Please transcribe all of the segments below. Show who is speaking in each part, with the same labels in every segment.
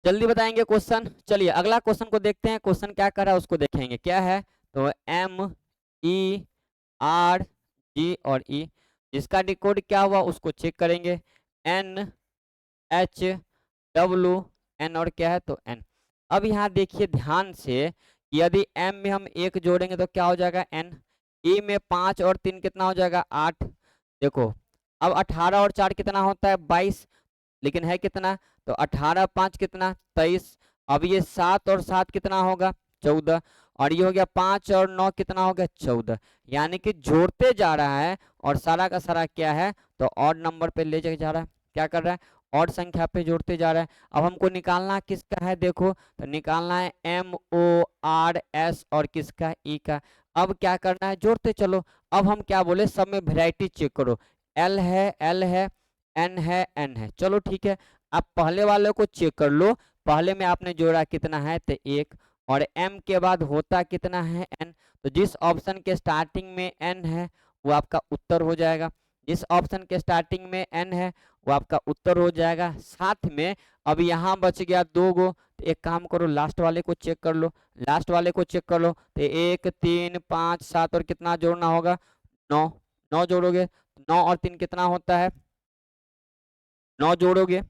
Speaker 1: जल्दी बताएंगे क्वेश्चन। चलिए अगला क्वेश्चन को देखते हैं, क्वेश्चन क्या कर रहा है उसको देखेंगे क्या है। तो एम ई आर जी और ई, जिसका डिकोड क्या हुआ उसको चेक करेंगे। एन एच डब्ल्यू एन और क्या है तो एन। अब यहाँ देखिए ध्यान से कि यदि एम में हम एक जोड़ेंगे तो क्या हो जाएगा एन, ई में 5 और 3 कितना हो जाएगा 8। देखो अब 18 और 4 कितना होता है 22, लेकिन है कितना, तो 18 5 कितना 23। अब ये 7 और 7 कितना होगा 14, और ये हो गया 5 और 9 कितना हो गया 14। यानी कि जोड़ते जा रहा है और सारा का सारा क्या है तो ऑड नंबर पे ले जा रहा है, क्या कर रहा है ऑड संख्या पे जोड़ते जा रहा है। अब हमको निकालना किसका है, देखो तो निकालना है एम ओ आर एस और किसका ई का। अब क्या करना है जोड़ते चलो। अब हम क्या बोले सब में वैरायटी चेक करो, एल है एन है एन है, चलो ठीक है। अब पहले वाले को चेक कर लो, पहले में आपने जोड़ा कितना है तो एक, और एम के बाद होता कितना है एन, तो जिस ऑप्शन के स्टार्टिंग में एन है वो आपका उत्तर हो जाएगा। जिस ऑप्शन के स्टार्टिंग में एन है वो आपका उत्तर हो जाएगा। साथ में अब यहाँ बच गया 2 गो, तो एक काम करो लास्ट वाले को चेक कर लो। लास्ट वाले को चेक कर लो तो 1 3 5 7 और कितना जोड़ना होगा 9। 9 जोड़ोगे 9 और 3 कितना होता है 9 जोड़ोगे,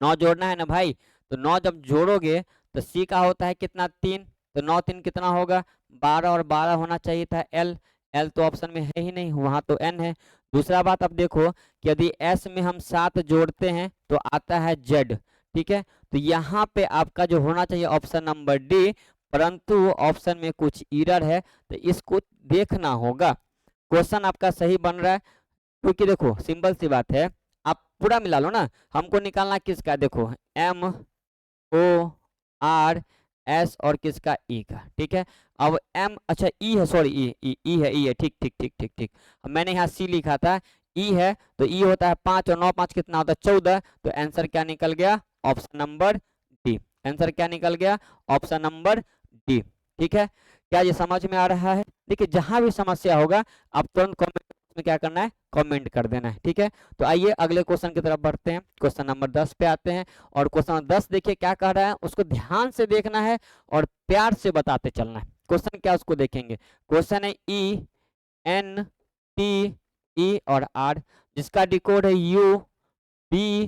Speaker 1: 9 जोड़ना है ना भाई। तो 9 जब जोड़ोगे तो सी का होता है कितना 3, तो 9 3 कितना होगा 12, और 12 होना चाहिए था एल। एल तो ऑप्शन में है ही नहीं, वहां तो एन है। दूसरा बात अब देखो कि यदि एस में हम 7 जोड़ते हैं तो आता है जेड, ठीक है। तो यहाँ पे आपका जो होना चाहिए ऑप्शन नंबर डी, परंतु ऑप्शन में कुछ एरर है तो इसको देखना होगा। क्वेश्चन आपका सही बन रहा है, क्योंकि देखो सिंपल सी बात है, आप पूरा मिला लो ना। हमको निकालना किसका, देखो एम ओ आर एस और किसका ई का, ठीक है। अब एम अच्छा ई है, सॉरी ई है, ठीक ठीक ठीक ठीक ठीक। मैंने यहाँ सी लिखा था, ई है तो ई होता है 5 और 9 5 कितना होता है 14। तो आंसर क्या निकल गया ऑप्शन नंबर डी। आंसर क्या निकल गया ऑप्शन नंबर डी, ठीक है। क्या ये समझ में आ रहा है? देखिए जहां भी समस्या होगा आप तुरंत कमेंट में क्या करना है कमेंट कर देना है, ठीक है। तो आइए अगले क्वेश्चन की तरफ बढ़ते हैं, क्वेश्चन नंबर 10 पे आते हैं। और क्वेश्चन 10 देखिए क्या कह रहा है, उसको ध्यान से देखना है और प्यार से बताते चलना है। क्वेश्चन क्या उसको देखेंगे, क्वेश्चन है ई एन टी ई और आर, जिसका डिकोड है यू बी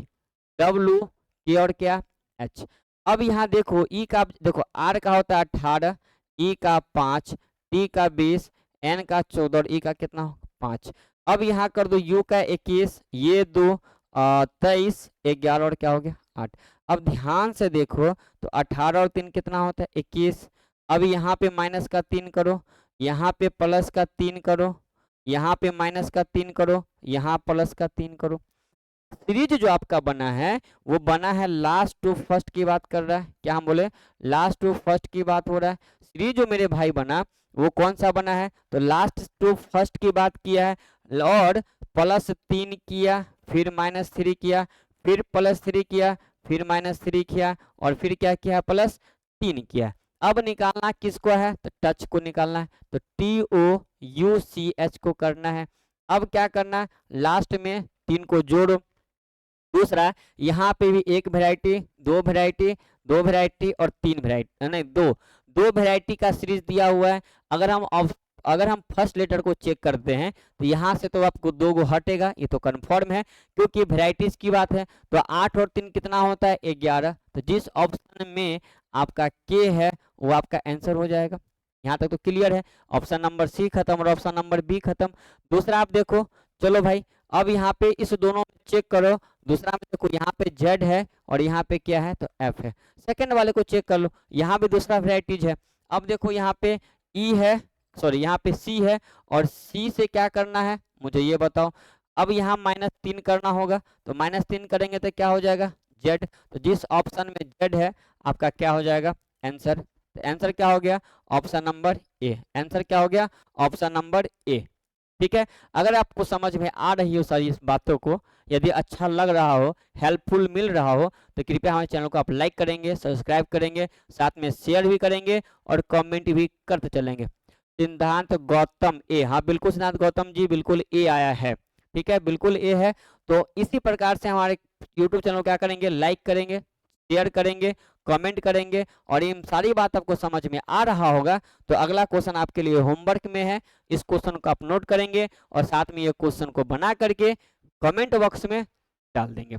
Speaker 1: डब्ल्यू के और क्या एच। अब यहाँ देखो ई का, देखो आर का होता है 18, ई का 5, टी का 20, एन का 14 और ई का कितना 5। अब यहाँ कर दो यू का 21, ये 2 23 11 और क्या हो गया 8। अब ध्यान से देखो तो 18 और 3 कितना होता है 21। अब यहाँ पे माइनस का 3 करो, यहाँ पे प्लस का 3 करो, यहाँ पे माइनस का 3 करो, यहाँ प्लस का 3 करो। सीरीज जो आपका बना है वो बना है लास्ट टू फर्स्ट की बात कर रहा है, क्या हम बोले लास्ट टू फर्स्ट की बात हो रहा है। सीरीज जो मेरे भाई बना वो कौन सा बना है तो लास्ट टू फर्स्ट की बात किया है, और +3 किया, फिर -3 किया, फिर +3 किया, फिर -3 किया, और फिर क्या किया +3 किया। अब निकालना किसको है तो टच को निकालना है, तो TOUCH को करना है। अब क्या करना है लास्ट में 3 को जोड़ो। दूसरा यहाँ पे भी एक वैरायटी, दो वैरायटी, दो वैरायटी और 3 वैरायटी, नहीं दो दो वैरायटी का सीरीज दिया हुआ है। अगर हम फर्स्ट लेटर को चेक करते हैं तो यहाँ से तो आपको 2 गो हटेगा, ये तो कंफर्म है क्योंकि वैरायटीज की बात है। तो 8 और 3 कितना होता है 11, तो जिस ऑप्शन में आपका के है वो आपका आंसर हो जाएगा। यहाँ तक तो क्लियर है, ऑप्शन नंबर सी खत्म और ऑप्शन नंबर बी खत्म। दूसरा आप देखो, चलो भाई अब यहाँ पे इस दोनों चेक करो। दूसरा में देखो यहाँ पे जेड है और यहाँ पे क्या है तो एफ है। सेकंड वाले को चेक कर लो, यहाँ भी दूसरा वैरायटीज है। अब देखो यहाँ पे ई है, सॉरी यहाँ पे सी है, और सी से क्या करना है मुझे ये बताओ। अब यहाँ -3 करना होगा, तो -3 करेंगे तो क्या हो जाएगा जेड। तो जिस ऑप्शन में जेड है आपका क्या हो जाएगा आंसर। तो आंसर क्या हो गया ऑप्शन नंबर ए। आंसर क्या हो गया ऑप्शन नंबर ए, ठीक है। अगर आपको समझ में आ रही हो सारी इस बातों को, यदि अच्छा लग रहा हो, हेल्पफुल मिल रहा हो, तो कृपया हमारे चैनल को आप लाइक करेंगे, सब्सक्राइब करेंगे, साथ में शेयर भी करेंगे और कमेंट भी करते चलेंगे। सिद्धांत गौतम ए, हाँ बिल्कुल सिद्धांत गौतम जी बिल्कुल ए आया है, ठीक है बिल्कुल ए है। तो इसी प्रकार से हमारे यूट्यूब चैनल को क्या करेंगे लाइक करेंगे, शेयर करेंगे, कमेंट करेंगे और ये सारी बात आपको समझ में आ रहा होगा। तो अगला क्वेश्चन आपके लिए होमवर्क में है, इस क्वेश्चन को आप नोट करेंगे और साथ में ये क्वेश्चन को बना करके कमेंट बॉक्स में डाल देंगे।